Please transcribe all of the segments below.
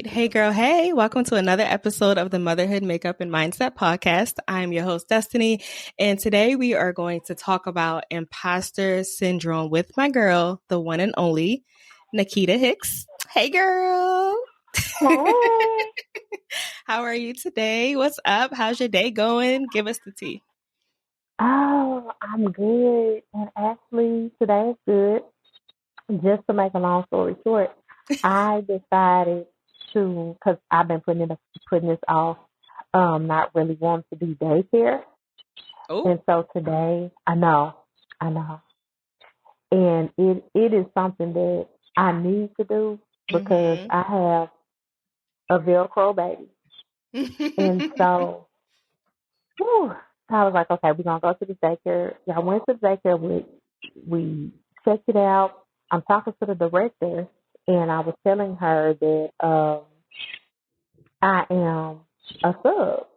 right. Hey, girl. Hey, welcome to another episode of the Motherhood Makeup and Mindset Podcast. I'm your host, Destiny. And today we are going to talk about imposter syndrome with my girl, the one and only Nikita Hicks. Hey, girl. Hey. How are you today? What's up? How's your day going? Give us the tea. Oh, I'm good. And actually, today is good. Just to make a long story short, I decided to, because I've been putting this off, not really wanting to do daycare. Oh, And so today, I know. And it is something that I need to do because I have a Velcro baby. And so, whew, I was like, okay, we're going to go to the daycare. I went to the daycare. We checked it out. I'm talking to the director, and I was telling her that I am a sub.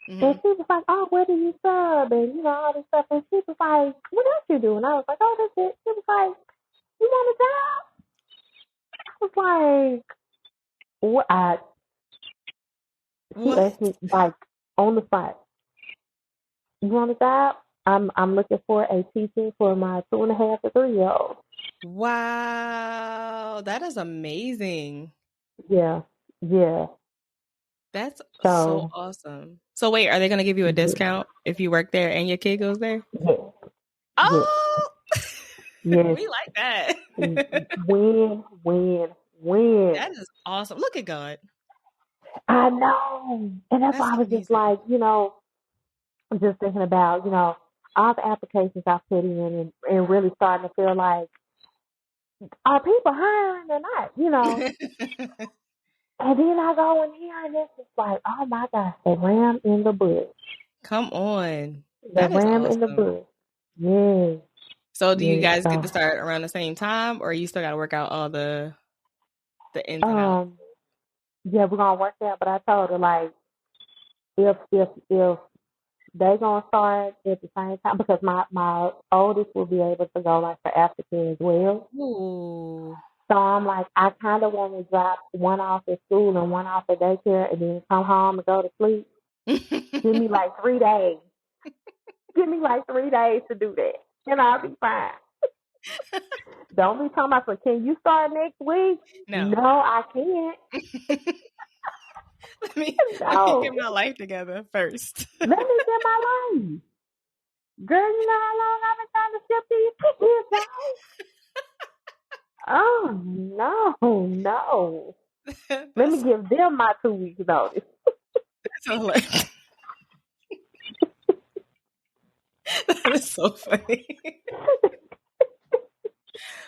And she was like, oh, where do you sub? And, all this stuff. And she was like, what else you do? And I was like, oh, that's it. She was like, you want a job? I was like, what? She asked me, like, on the spot, you want a job? I'm looking for a teacher for my 2.5 to 3-year-old. Wow. That is amazing. Yeah. That's so awesome. So wait, are they going to give you a discount if you work there and your kid goes there? Yes. Oh, yes. We like that. Win. That is awesome. Look at God. I know. And that's why I was amazing. just like, I'm just thinking about, all the applications I put in and really starting to feel like, are people hiring or not, And then I go in here and it's just like, oh my gosh, the ram in the bush. Come on. The ram in the bush. Yes. So do you guys get to start around the same time, or you still got to work out all the ins and outs? Yeah, we're going to work out, but I told her, like, if they're going to start at the same time, because my oldest will be able to go, like, for aftercare as well. Ooh. So I'm like, I kind of want to drop one off at school and one off at daycare and then come home and go to sleep. Give me like 3 days. Give me like 3 days to do that. And I'll be fine. Don't be talking about, can you start next week? No, I can't. let me get my life together first. Let me get my life. Girl, you know how long I've been trying to ship these kids out? Oh, no. Let me give them my 2 weeks notice. That's hilarious. That is so funny.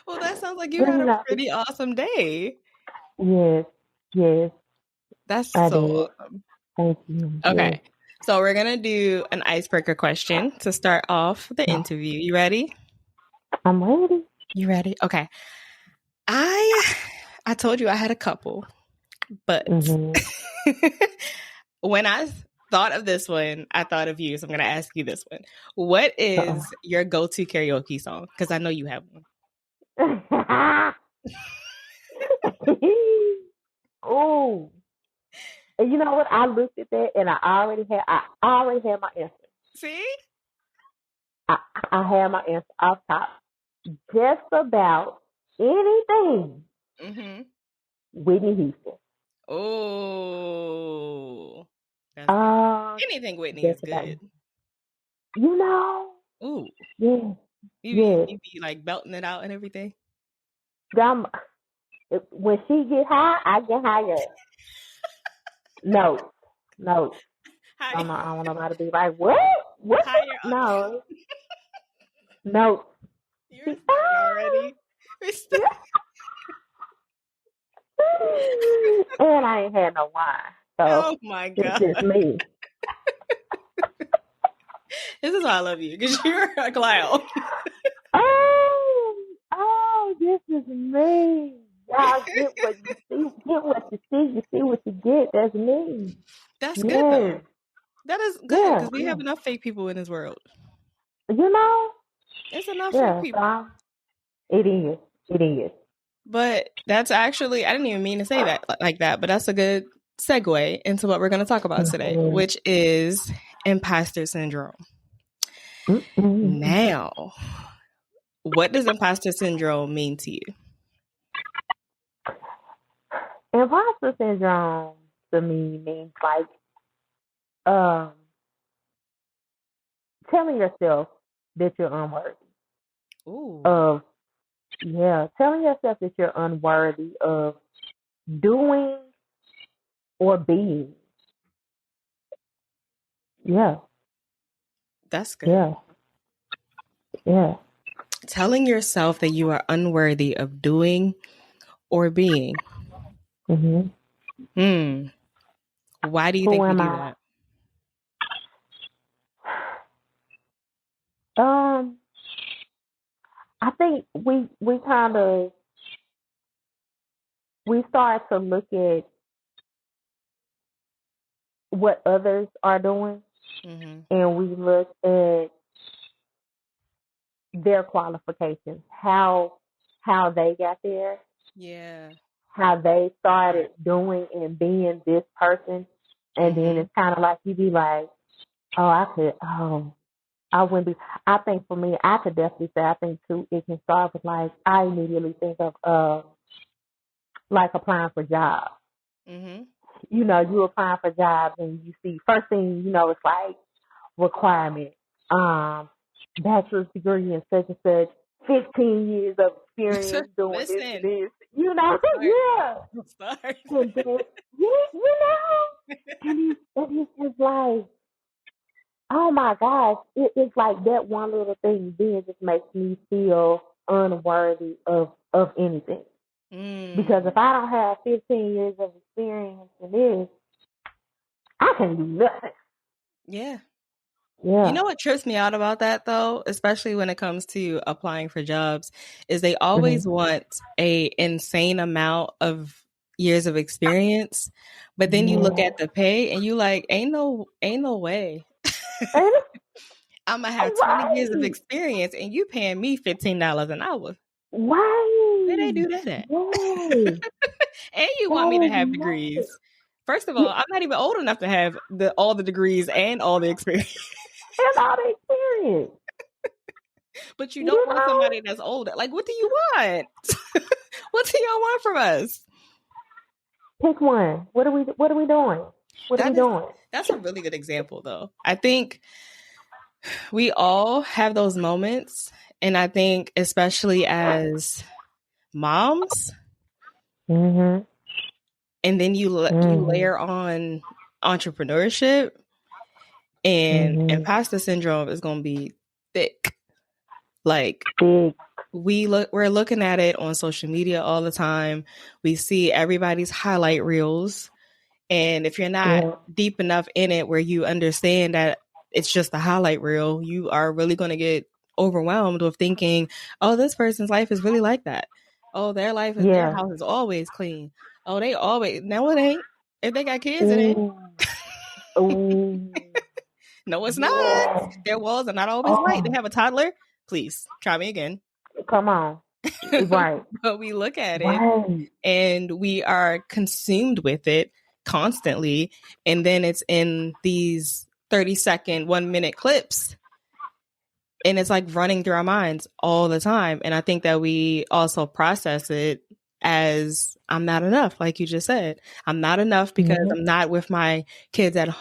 Well, that sounds like you had a pretty awesome day. Yes. That's so awesome. Thank you. Okay. Yes. So we're going to do an icebreaker question to start off the interview. You ready? I'm ready. You ready? Okay. I told you I had a couple, but when I thought of this one, I thought of you. So I'm going to ask you this one. What is your go-to karaoke song? Because I know you have one. Oh. And you know what? I looked at that and I already had my answer. See? I had my answer off top. Just about anything. Whitney Houston. Oh. Anything Whitney is good. Ooh. Yeah. You be like belting it out and everything? When she get high, I get higher. No. I don't want nobody to be like, what? No. No. You're already. And I ain't had no wine. So oh my God. It's just me. This is why I love you, because you're a clown. This is me. Y'all get what you see. Get what you see. You see what you get. That's me. That's good, though. That is good, because we have enough fake people in this world. It's enough fake people. It is. But that's actually, I didn't even mean to say that like that, but that's a good segue into what we're going to talk about today, which is imposter syndrome. Now, what does imposter syndrome mean to you? Imposter syndrome to me means like telling yourself that you're unworthy. Ooh. Of telling yourself that you're unworthy of doing or being. Yeah. That's good. Yeah. Telling yourself that you are unworthy of doing or being. Mm-hmm. Why do you Who think we am do I? that? I think we kind of we start to look at what others are doing, and we look at their qualifications, how they got there, how they started doing and being this person, and then it's kind of like you be like, I wouldn't be. I think for me, I could definitely say I think too. It can start with like I immediately think of like applying for jobs. You know, you applying for jobs and you see first thing you know it's like requirement, bachelor's degree in such and such, 15 years of experience doing this and this. You know, Start. and then, you know, and it's just like, oh my gosh, it's like that one little thing then just makes me feel unworthy of anything. Because if I don't have 15 years of experience in this, I can do nothing. Yeah. Yeah. You know what trips me out about that though, especially when it comes to applying for jobs, is they always want a insane amount of years of experience, but then you look at the pay and you like, ain't no way. I'm gonna have 20 years of experience and you paying me $15 an hour. Right. Where they do that at? Yes. And you want me to have degrees. First of all, I'm not even old enough to have all the degrees and all the experience. And all the experience. But you don't want somebody that's older. Like, what do you want? What do y'all want from us? Pick one. What are we doing? What are we doing? That's a really good example, though. I think we all have those moments, and I think especially as moms, and then you layer on entrepreneurship, and imposter syndrome is going to be thick. Like we're looking at it on social media all the time. We see everybody's highlight reels. And if you're not deep enough in it where you understand that it's just a highlight reel, you are really going to get overwhelmed with thinking, oh, this person's life is really like that. Oh, their house is always clean. Oh, they always, no, it ain't. If they got kids, it ain't. No, it's not. Their walls are not always white. They have a toddler. Please try me again. Come on. Right. But we look at it and we are consumed with it constantly. And then it's in these 30-second, 1-minute clips. And it's like running through our minds all the time. And I think that we also process it as I'm not enough, like you just said. I'm not enough because I'm not with my kids and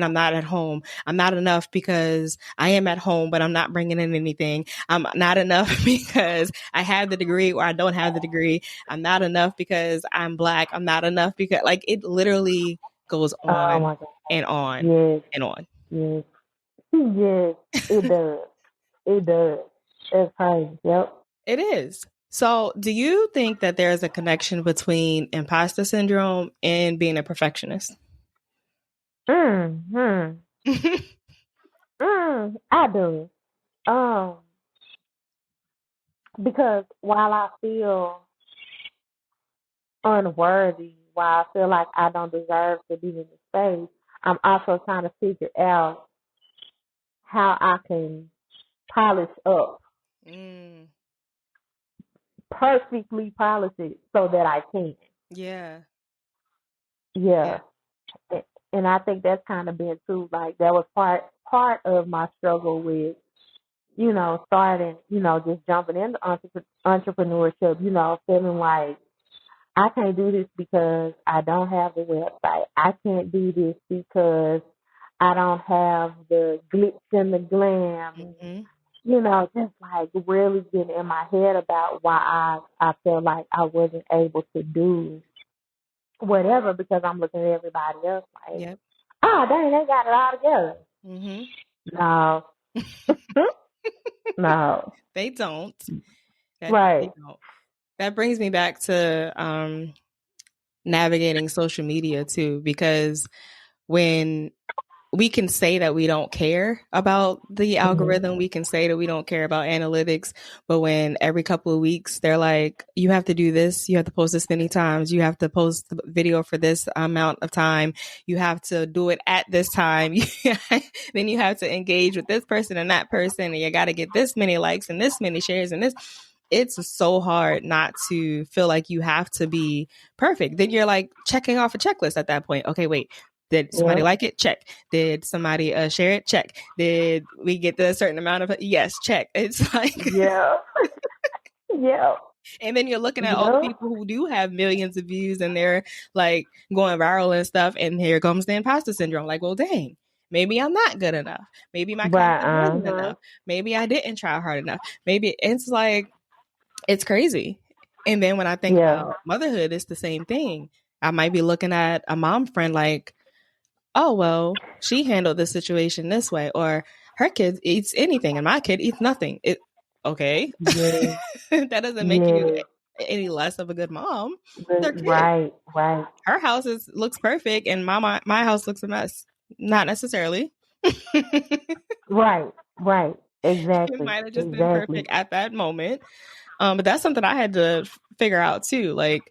I'm not at home. I'm not enough because I am at home, but I'm not bringing in anything. I'm not enough because I have the degree or I don't have the degree. I'm not enough because I'm Black. I'm not enough because like it literally goes on and on and on. Yes. Yes, it does. It does. It's crazy. Yep. It is. So, do you think that there is a connection between imposter syndrome and being a perfectionist? I do. Because while I feel unworthy, while I feel like I don't deserve to be in the space, I'm also trying to figure out how I can polish up perfectly polish it so that I can. Yeah. Yeah. And I think that's kind of been too, like, that was part of my struggle with, starting, just jumping into entrepreneurship, feeling like I can't do this because I don't have a website. I can't do this because I don't have the glitz and the glam. Mm-hmm. Just like really getting in my head about why I feel like I wasn't able to do whatever because I'm looking at everybody else like, Yep. oh, dang, they got it all together. Mm-hmm. No, no. They don't. They Right. don't. That brings me back to navigating social media too, because when we can say that we don't care about the Mm-hmm. algorithm, we can say that we don't care about analytics, but when every couple of weeks they're like, you have to do this, you have to post this many times, you have to post the video for this amount of time, you have to do it at this time, then you have to engage with this person and that person, and you got to get this many likes and this many shares and this. It's so hard not to feel like you have to be perfect. Then you're like checking off a checklist at that point. Okay, wait, did somebody Yep. like it? Check. Did somebody share it? Check. Did we get the certain amount of it? Yes, check. It's like, Yeah. Yeah. and then you're looking at all the Yeah. people who do have millions of views and they're like going viral and stuff. And here comes the imposter syndrome. Like, well, dang, maybe I'm not good enough. Maybe my Right. content wasn't enough. Maybe I didn't try hard enough. Maybe it's like, it's crazy. And then when I think Yeah. about motherhood, it's the same thing. I might be looking at a mom friend like, oh, well, she handled the situation this way, or her kid eats anything and my kid eats nothing. Okay. Yeah. That doesn't make you Yeah. any less of a good mom. They're kids. Right. Right. Her house looks perfect and my house looks a mess. Not necessarily. Right. Right. It Exactly. might have just been Exactly. perfect at that moment. But that's something I had to figure out too. Like,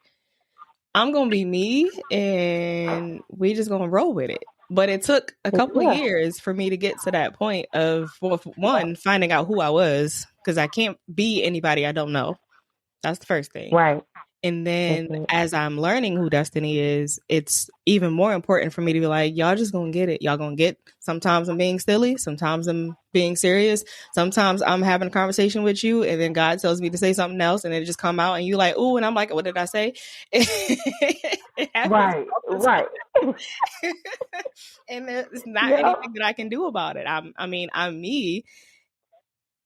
I'm gonna be me and we just gonna roll with it. But it took a couple of Yeah. years for me to get to that point of, well, one, finding out who I was, because I can't be anybody I don't know. That's the first thing. Right. And then Okay. as I'm learning who Destiny is, it's even more important for me to be like, y'all just gonna get it. Y'all gonna get, sometimes I'm being silly, sometimes I'm being serious, sometimes I'm having a conversation with you, and then God tells me to say something else, and it just come out, and you like, ooh, and I'm like, what did I say? It happens Right. all the Right. time. And there's not Yeah. anything that I can do about it. I'm me,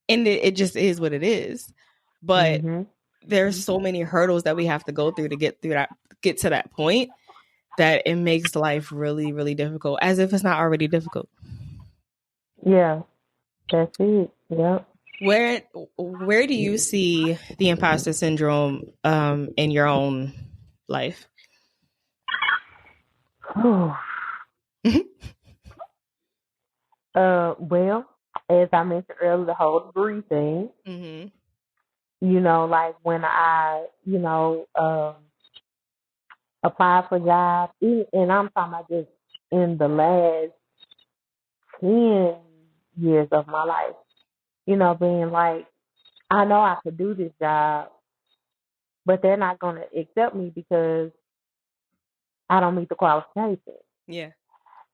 and it just is what it is. But Mm-hmm. there's so many hurdles that we have to go through to get to that point, that it makes life really, really difficult, as if it's not already difficult. Yeah. That's it. Yep. Where do you see the imposter syndrome in your own life? Well, as I mentioned earlier, the whole degree thing. Mm-hmm. Like when I, apply for jobs, and I'm talking about just in the last 10 years of my life, being like, I know I could do this job, but they're not going to accept me because I don't meet the qualifications. Yeah.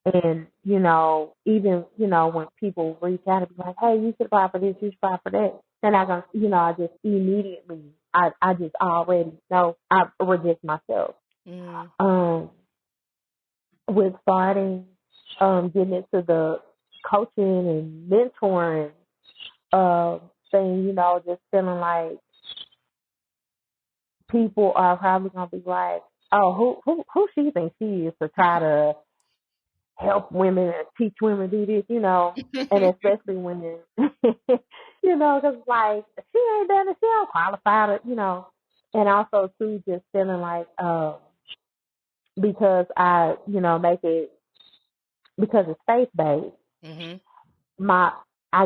And, even, when people reach out and be like, hey, you should apply for this, you should apply for that, they're not going to, I just immediately, I just already know I reject myself. Mm. With starting, getting into the coaching and mentoring thing, just feeling like people are probably gonna be like, oh, who she thinks she is to try to help women and teach women do this, and especially women, because like she ain't done it, she don't qualify to, and also too just feeling like because I, make it because it's faith based. Mm-hmm. my I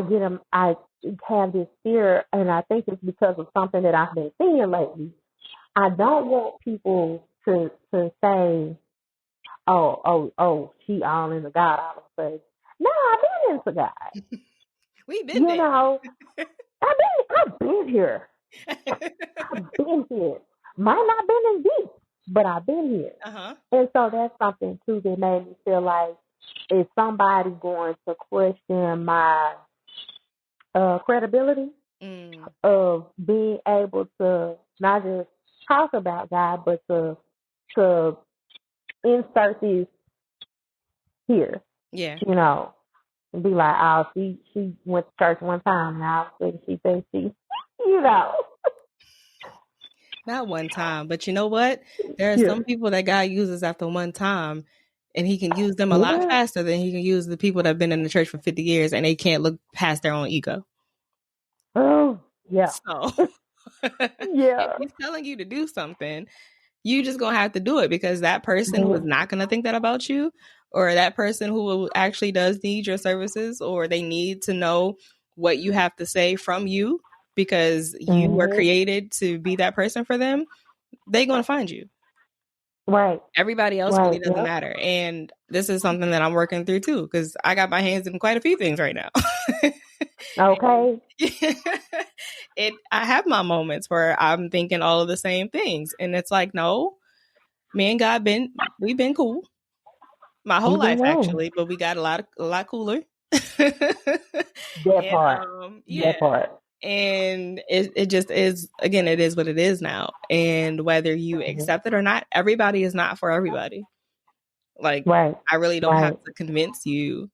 have this fear, and I think it's because of something that I've been seeing lately. I don't want people to say, oh, she all into God all of a sudden. No, I've been into God. We've been there. I've been here. I've been here. Might not been in deep, but I've been here. Uh-huh. And so that's something too that made me feel like, is somebody going to question my credibility Mm. of being able to not just talk about God, but to insert these here, Yeah. you know, and be like, oh, she went to church one time, and all of a sudden she thinks she, you know, Not one time, but you know what? There are yeah, some people that God uses after one time, and he can use them a lot yeah, faster than he can use the people that have been in the church for 50 years and they can't look past their own ego. oh, yeah, So if yeah, he's telling you to do something, you just gonna have to do it because that person was not gonna think that about you, or that person who actually does need your services, or they need to know what you have to say from you because you were mm-hmm. created to be that person for them. They gonna find you. Right, Everybody else really right, doesn't yep, matter. And this is something that I'm working through too, because I got my hands in quite a few things right now. And okay, I have my moments where I'm thinking all of the same things. And it's like, no, me and God we've been cool my whole we've been life wrong. actually, but we got a lot cooler. That And part, yeah. that part. And it just is, again, it is what it is now. And whether you Mm-hmm. accept it or not, everybody is not for everybody. Like, Right, I really don't have right, to convince you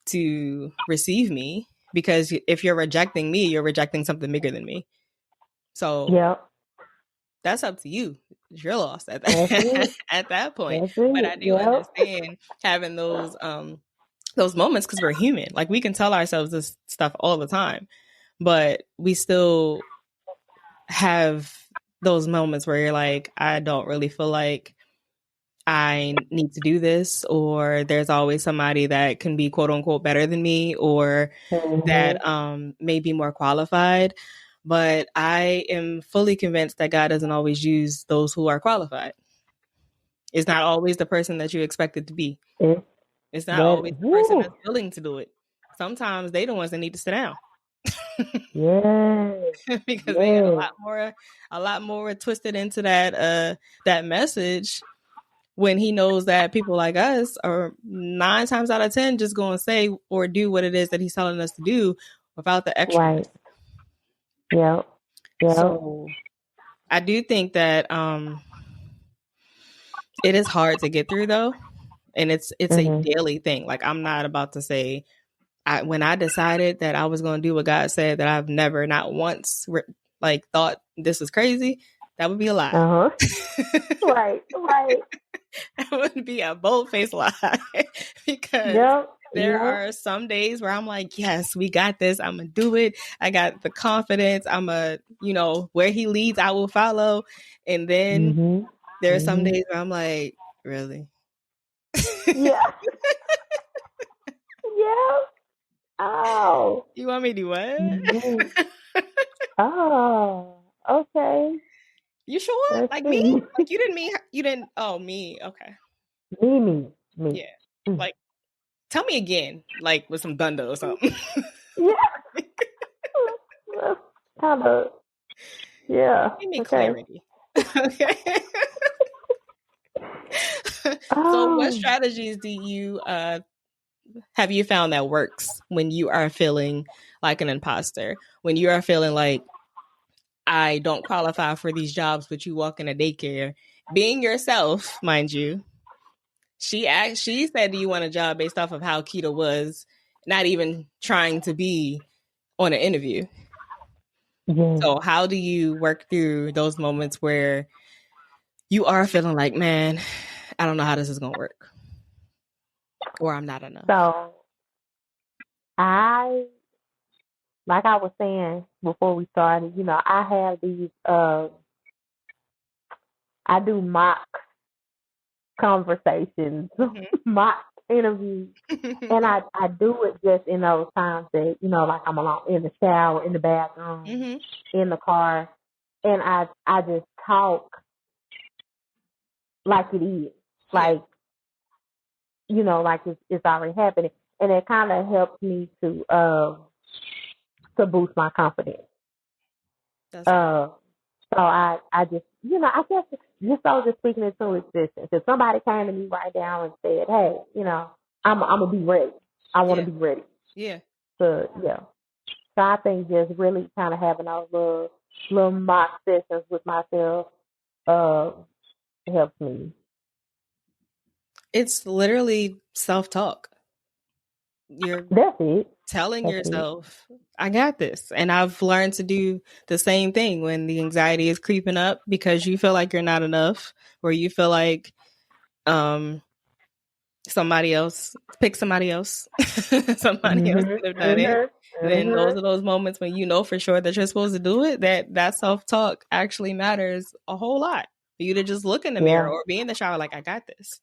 to receive me, because if you're rejecting me, you're rejecting something bigger than me. So yep, that's up to you. You're lost at that's that it, at that point. that's But it, I do yep, understand having those moments, because we're human. Like, we can tell ourselves this stuff all the time, but we still have those moments where you're like, I don't really feel like I need to do this, or there's always somebody that can be quote unquote better than me, or mm-hmm. that may be more qualified. But I am fully convinced that God doesn't always use those who are qualified. It's not always the person that you expect it to be. It's It's not that, always the person woo, that's willing to do it. Sometimes they the ones that need to sit down. yes, Because they got yes, a lot more twisted into that message, when he knows that people like us are 9 times out of 10 just going to say or do what it is that he's telling us to do without the extraness. right, yep, yep, So I do think that it is hard to get through though, and it's a mm-hmm. daily thing. Like, I'm not about to say, when I decided that I was going to do what God said, that I've never, not once, like, thought this was crazy. That would be a lie. Uh-huh, right, right, That would be a bold-faced lie. Because yep, there yep, are some days where I'm like, yes, we got this. I'm going to do it. I got the confidence. Where he leads, I will follow. And then mm-hmm, there are some mm-hmm, days where I'm like, really? yeah, yep, oh, You want me to do mm-hmm. what? Oh, okay, You sure? let's Like me? see, Like, you didn't, oh, me. Okay. me, Yeah. mm. Like, tell me again, like with some thunder or something. Yeah, kind of, yeah, Give me okay, clarity. Okay. So what oh, strategies have you found that works when you are feeling like an imposter? When you are feeling like, I don't qualify for these jobs, but you walk in a daycare, being yourself, mind you. She said, "Do you want a job based off of how Keto was, not even trying to be on an interview?" yeah. So how do you work through those moments where you are feeling like, man, I don't know how this is gonna work, or I'm not enough? So I, like I was saying before we started, I have these, I do mock conversations, Mm-hmm. mock interviews, and I do it just in those times that, like I'm alone in the shower, in the bathroom, Mm-hmm. in the car, and I just talk like it is, Yeah. like, like it's already happening, and it kind of helps me to boost my confidence. That's awesome. So I just, I guess just so just speaking into existence. If somebody came to me right now and said, hey, I'm gonna be ready. I want Yeah. to be ready. Yeah. So yeah. So I think just really kind of having those little mock sessions with myself helps me. It's literally self-talk. You're That's it. telling That's it. yourself, I got this. And I've learned to do the same thing when the anxiety is creeping up because you feel like you're not enough, or you feel like somebody else pick somebody else. Somebody else Mhm. could have done it. Mhm. Then those Mhm. are those moments when you know for sure that you're supposed to do it, that self-talk actually matters a whole lot. For you to just look in the mirror Yeah. or be in the shower like, I got this.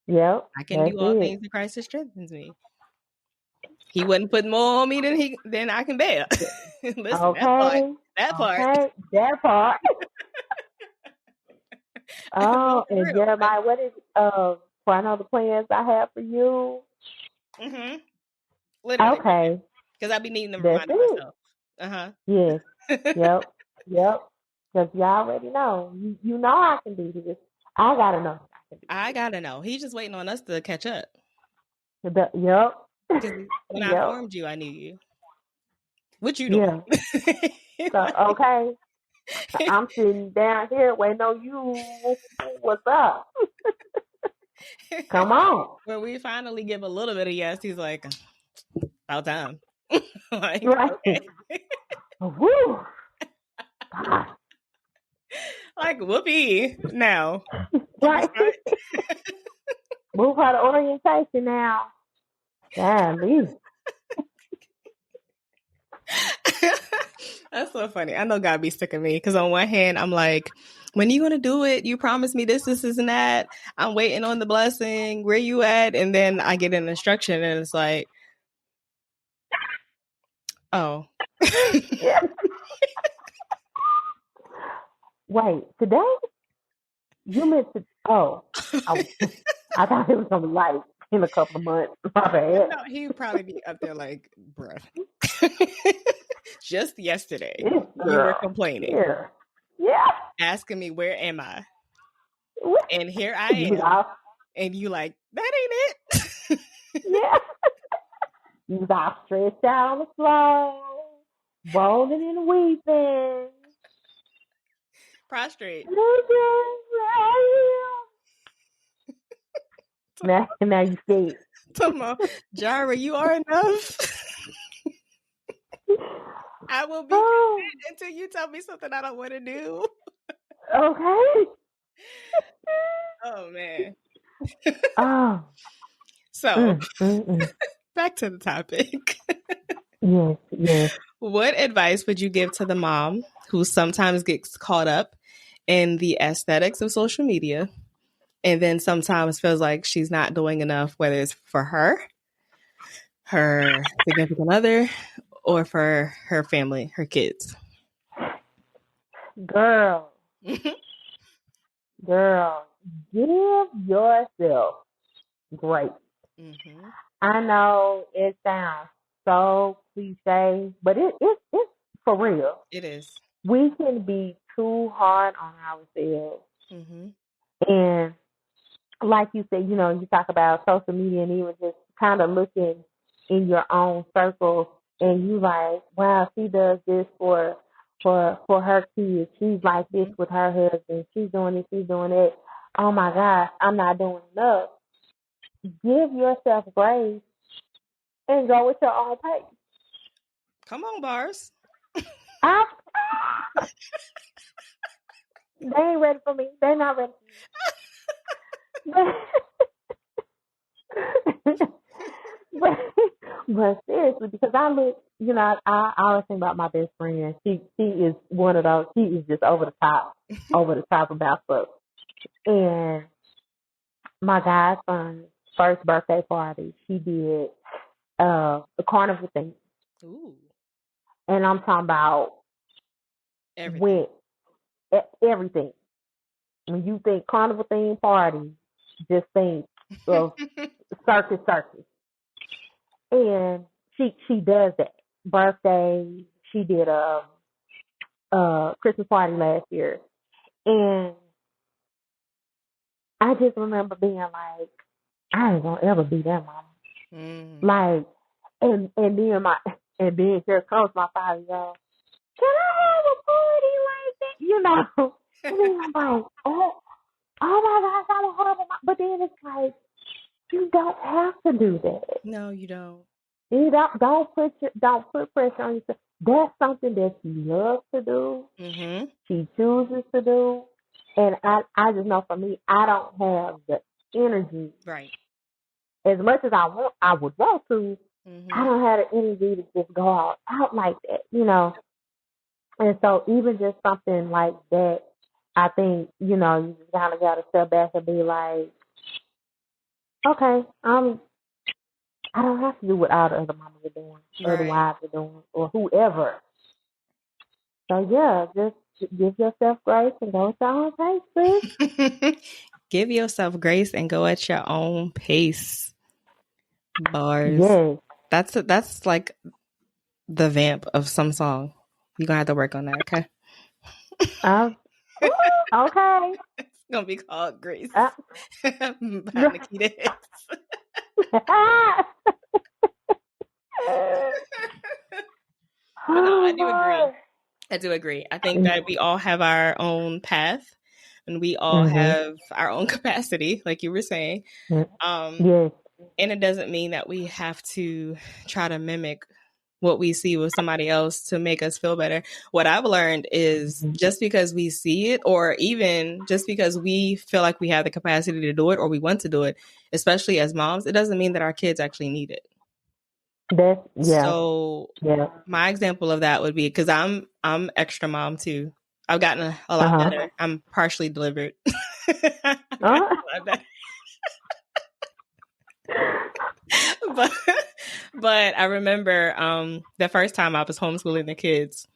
Yep. I can That's do all it. things in Christ that strengthens me. He wouldn't put more on me than I can bear. Listen, that part. Okay. That part. Okay. That part. No, Oh, for and real. Jeremiah, what is for I know the plans I have for you? Mm-hmm. Literally. Okay. Because I be needing to That's remind it. myself. Uh-huh. Yes. Yep. Yep. Because you already know. You know I can do this. I gotta know I can do I gotta know. He's just waiting on us to catch up. this. Yep. Because when I Yep. formed you, I knew you. What you doing? Yeah. So okay. I'm sitting down here waiting on you. What's up? Come on. When we finally give a little bit of yes, he's like, about time. Like, Right. okay. Woo. God. Like, whoopee. Now, can we Right. start? Move her to orientation now. Golly. That's so funny. I know God be sick of me because on one hand, I'm like, when you gonna do it? You promised me this, and that. I'm waiting on the blessing. Where you at? And then I get an instruction, and it's like, oh, Yeah. Wait, today? You meant to I, I thought it was gonna be like in a couple of months. My bad. no, he'd probably be up there like, bruh. Just yesterday, This you were girl. complaining, Yeah. Yeah. asking me where am I, What? and here I You was am, off. and you like that ain't it. Yeah. You was all stretched out on the floor, rolling and weeping. Prostrate. Now you see. Tomo, Jara, you are enough. I will be Oh, content until you tell me something I don't want to do. okay. Oh man. Oh, So mm. back to the topic. Yes, yes. What advice would you give to the mom who sometimes gets caught up in the aesthetics of social media and then sometimes feels like she's not doing enough, whether it's for her, her significant other, or for her family, her kids? Girl, girl, give yourself grace. Mm-hmm. I know it sounds so cliche, but it's for real. It is. We can be too hard on ourselves. Mm-hmm. And like you said, you talk about social media and even just kind of looking in your own circle and you like, wow, she does this for her kids. She's like this Mm-hmm. with her husband. She's doing this, she's doing it. Oh my gosh, I'm not doing enough. Give yourself grace and go with your own pace. Come on, bars. I, they ain't ready for me. They're not ready for me. but, but seriously, because I look, I always think about my best friend. She is one of those. She is just over the top about stuff. And my godson's first birthday party, she did a carnival thing, Ooh, and I'm talking about everything. went everything. When you think carnival theme party, just think of circus. And she does that birthday. She did Christmas party last year, and I just remember being like, I ain't gonna ever be that mama. Like, and then here comes my 5-year-old. Can I have a party like that? You know, and then I'm like, oh my gosh, I'm a horrible mom. But then it's like, you don't have to do that. No, you don't. You don't put pressure on yourself. That's something that she loves to do. Mm-hmm. She chooses to do, and I just know for me, I don't have the energy. Right. As much as I would want to. I don't have the energy to just go out like that, you know. And so even just something like that, I think, you know, you just kind of got to step back and be like, okay, I don't have to do what all the other mamas are doing, or the wives are doing, or whoever. So yeah, just give yourself grace and go at your own pace, sis. Give yourself grace and go at your own pace. Bars. Yes. That's like the vamp of some song. You're gonna have to work on that, okay? Okay. It's gonna be called Grace by Nikita Hicks. But no, I do agree. I think that we all have our own path, and we all have our own capacity, like you were saying. Yes. And it doesn't mean that we have to try to mimic what we see with somebody else to make us feel better. What I've learned is just because we see it, or even just because we feel like we have the capacity to do it or we want to do it, especially as moms, it doesn't mean that our kids actually need it. So my example of that would be, because I'm extra mom too. I've gotten a lot better. I'm partially delivered. I've gotten a lot better. But I remember the first time I was homeschooling the kids,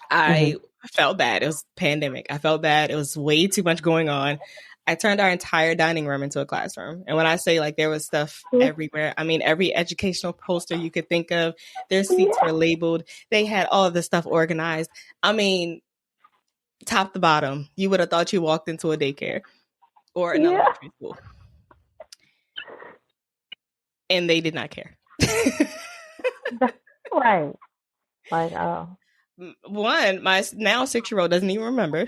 I felt bad. It was pandemic. I felt bad. It was way too much going on. I turned our entire dining room into a classroom. And when I say like there was stuff everywhere, I mean every educational poster you could think of. Their seats were labeled. They had all of the stuff organized. I mean, top to bottom, you would have thought you walked into a daycare or an elementary school. And they did not care. Right. Like, one, my now 6-year-old doesn't even remember.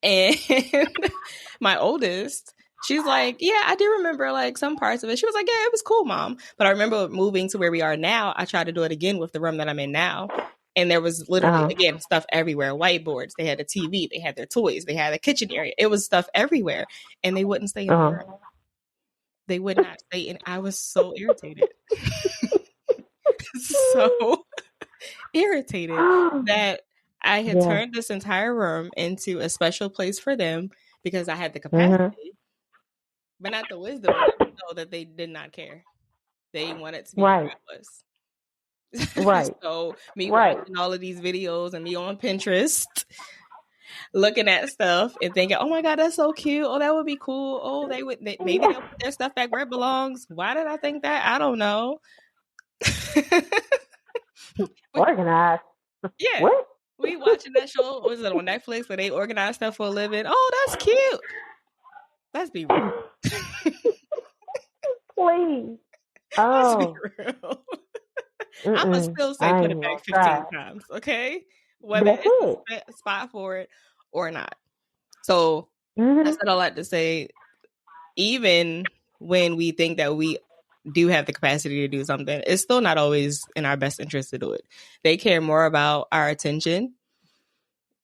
And my oldest, she's like, yeah, I do remember like some parts of it. She was like, yeah, it was cool, Mom. But I remember moving to where we are now. I tried to do it again with the room that I'm in now. And there was literally, again, stuff everywhere. Whiteboards. They had a TV. They had their toys. They had a kitchen area. It was stuff everywhere. And they wouldn't stay in the room. They would not stay in. I was so irritated. So irritated that I had turned this entire room into a special place for them because I had the capacity, but not the wisdom to know that they did not care. They wanted to be where I was. Right. So me watching all of these videos and me on Pinterest, looking at stuff and thinking, oh my God, that's so cute. Oh, that would be cool. Oh, maybe they'll put their stuff back where it belongs. Why did I think that? I don't know. Organized. Yeah. What? We watching that show, was it on Netflix, where they organize stuff for a living? Oh, that's cute. Let's be real. Please. Let's be real. I'm going to still say put it back 15 times, okay? Whether it's a spot for it or not. So I said all that to say, even when we think that we do have the capacity to do something, it's still not always in our best interest to do it. They care more about our attention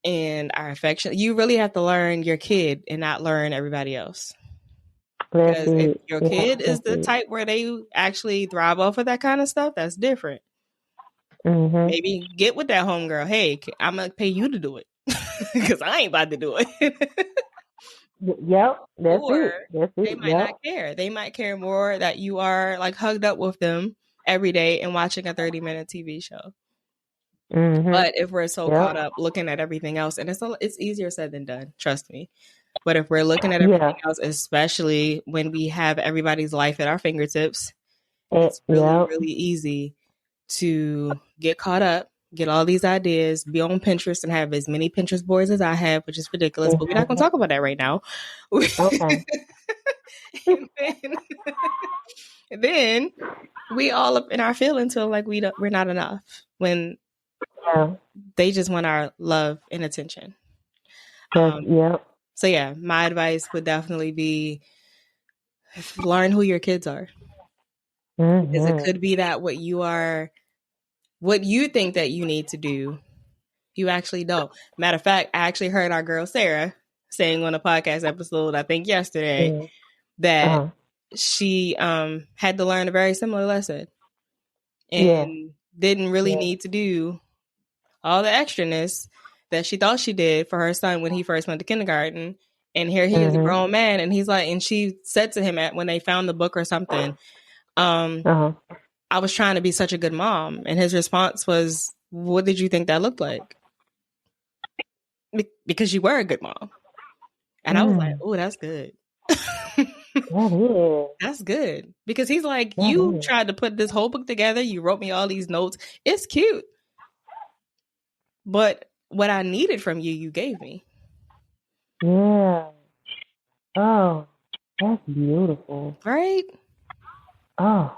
and our affection. You really have to learn your kid and not learn everybody else. Because if your kid is the type where they actually thrive off of that kind of stuff, that's different. Maybe get with that homegirl. Hey, I'm going to pay you to do it because I ain't about to do it. Yep, that's it. They might not care. They might care more that you are like hugged up with them every day and watching a 30-minute TV show. But if we're so caught up looking at everything else, and it's easier said than done, trust me. But if we're looking at everything else, especially when we have everybody's life at our fingertips, it's really, really easy to get caught up get all these ideas, be on Pinterest and have as many Pinterest boards as I have, which is ridiculous, but we're not going to talk about that right now. Okay. and then, and then we all up in our feelings feel like we're not enough when they just want our love and attention. So yeah, my advice would definitely be learn who your kids are. Because it could be that what you think that you need to do, you actually don't. Matter of fact, I actually heard our girl Sarah saying on a podcast episode, I think yesterday, that she had to learn a very similar lesson and didn't really need to do all the extraness that she thought she did for her son when he first went to kindergarten. And here he is, a grown man, and he's like, and she said to him when they found the book or something, I was trying to be such a good mom. And his response was, what did you think that looked like? Because you were a good mom. And I was like, oh, that's good. That's good. Because he's like, you tried to put this whole book together. You wrote me all these notes. It's cute. But what I needed from you, you gave me. Yeah. Oh, that's beautiful. Right? Oh.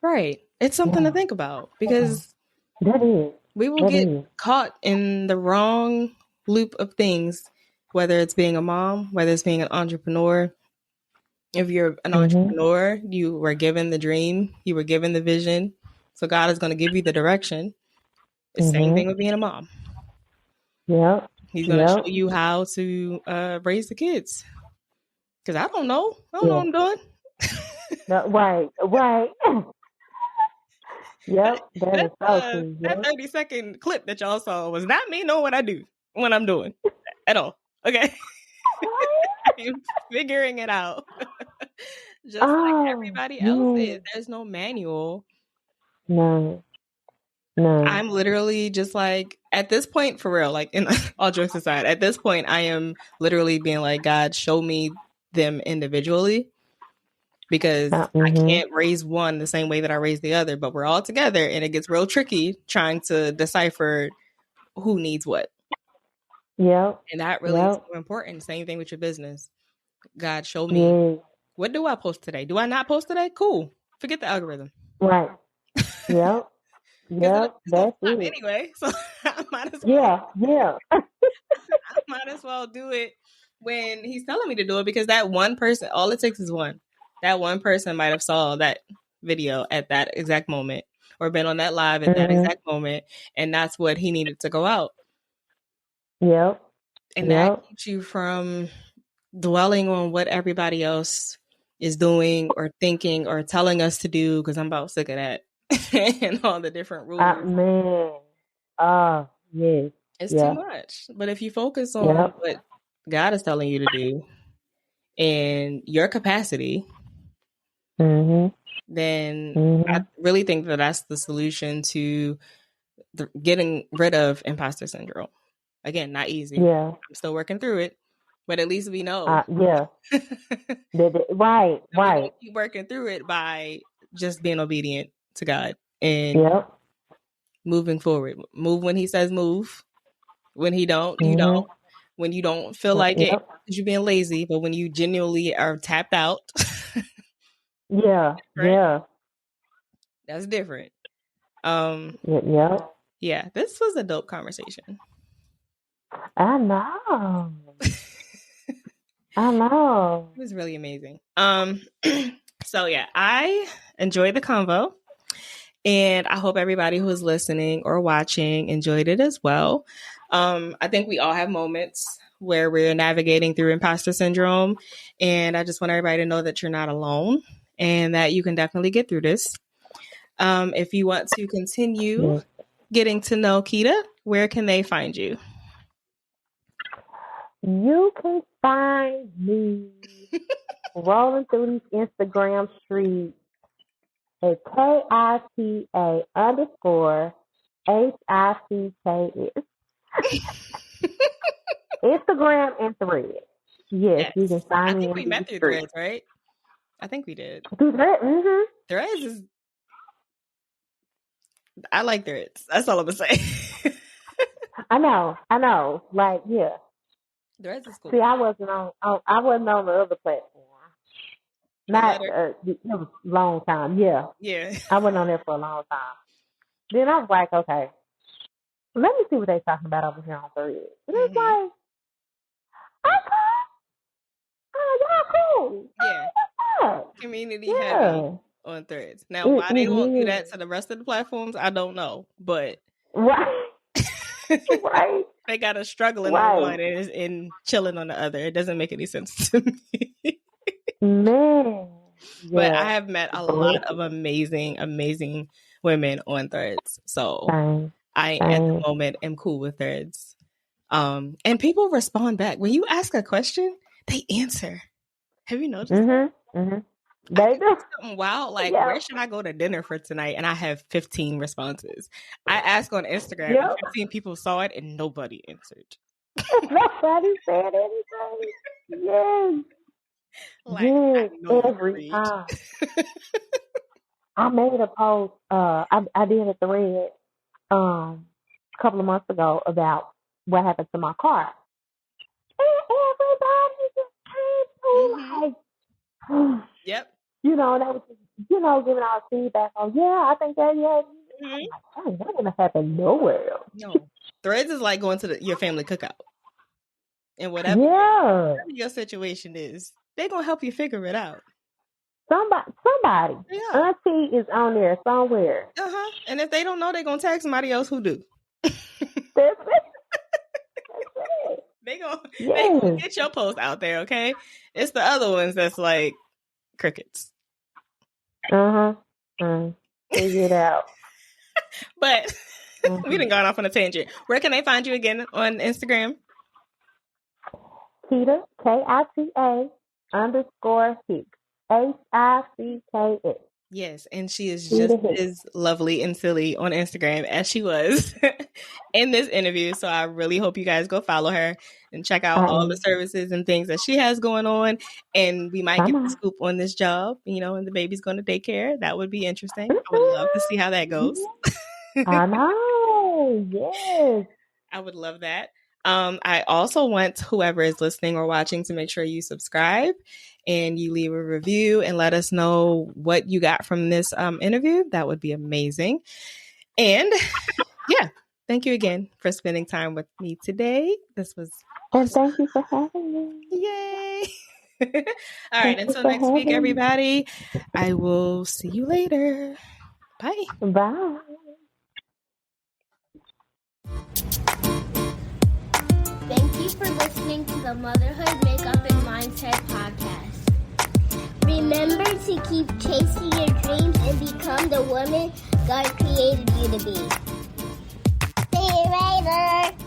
Right. It's something to think about because we will get caught in the wrong loop of things, whether it's being a mom, whether it's being an entrepreneur. If you're an entrepreneur, you were given the dream, you were given the vision. So God is going to give you the direction. The same thing with being a mom. Yep. He's going to show you how to raise the kids. Because I don't know. I don't know what I'm doing. Right. Yep. That is so true. That 30-second clip that y'all saw was not me knowing what I'm doing at all. Okay. I'm figuring it out. Just like everybody else is. There's no manual. No. I'm literally just like, at this point, for real, like, in all jokes aside, at this point, I am literally being like, God, show me them individually. Because I can't raise one the same way that I raise the other, but we're all together and it gets real tricky trying to decipher who needs what. Yep. And that really is so important. Same thing with your business. God, show me. What do I post today? Do I not post today? Cool. Forget the algorithm. Right. Yep. Yep. That's it. Anyway, so I might as well. Yeah. I might as well do it when he's telling me to do it, because that one person, all it takes is one. That one person might have saw that video at that exact moment or been on that live at that exact moment. And that's what he needed to go out. Yep. And that keeps you from dwelling on what everybody else is doing or thinking or telling us to do, because I'm about sick of that. And all the different rules. Yes. It's too much. But if you focus on what God is telling you to do and your capacity, then I really think that that's the solution to getting rid of imposter syndrome. Again, not easy. Yeah. I'm still working through it, but at least we know. Right. Keep working through it by just being obedient to God and moving forward. Move when he says move. When he don't, you don't. When you don't feel like it, because you're being lazy, but when you genuinely are tapped out. That's different. Yeah, this was a dope conversation. I know. It was really amazing. So yeah, I enjoyed the convo, and I hope everybody who is listening or watching enjoyed it as well. I think we all have moments where we're navigating through imposter syndrome, and I just want everybody to know that you're not alone and that you can definitely get through this. If you want to continue getting to know Keita, where can they find you? You can find me rolling through these Instagram streets at KITA_HICKS. Instagram and Threads. Yes, you can find me. I think we met through Threads, right? I think we did. Threads? Threads is... I like Threads. That's all I'm gonna say. I know. Like, yeah. Threads is cool. See, I wasn't on the other platform. Not it was a long time. Yeah. I wasn't on there for a long time. Then I was like, okay, let me see what they're talking about over here on Threads. And it's like, okay, y'all cool. Yeah. Community heavy on Threads. Now, why they won't do that to the rest of the platforms, I don't know. But right. They got a struggling on one and chilling on the other. It doesn't make any sense to me. Man. Yeah. But I have met a lot of amazing, amazing women on Threads. So I, at the moment, am cool with Threads. And people respond back. When you ask a question, they answer. Have you noticed that? Mm-hmm. They do. Something wild, like, where should I go to dinner for tonight? And I have 15 responses. I asked on Instagram, and 15 people saw it, and nobody answered. Nobody said anything. Yes. Like, yes, every time. I made a post, I did a thread a couple of months ago about what happened to my car. And everybody just came through like, yep. You know, that was just, giving our feedback on, I think that, I'm like, that wouldn't happen nowhere. No. Threads is like going to your family cookout. And whatever your situation is, they're going to help you figure it out. Somebody. Auntie is on there somewhere. And if they don't know, they're going to tag somebody else who do. That's it. They gonna get your post out there, okay? It's the other ones that's like crickets. Figure it out. But we done gone off on a tangent. Where can they find you again on Instagram? Kita, KITA _Hicks. HICKS. Yes, and she is just as lovely and silly on Instagram as she was in this interview. So I really hope you guys go follow her and check out all the services and things that she has going on. And we might get the scoop on this job, and the baby's going to daycare. That would be interesting. I would love to see how that goes. I know. Yes. I would love that. I also want whoever is listening or watching to make sure you subscribe and you leave a review and let us know what you got from this interview. That would be amazing. And thank you again for spending time with me today. This was awesome. And thank you for having me. Yay. All right. Until next week, everybody, I will see you later. Bye. Bye. Thank you for listening to the Motherhood Makeup and Mindset podcast. Remember to keep chasing your dreams and become the woman God created you to be. See you later.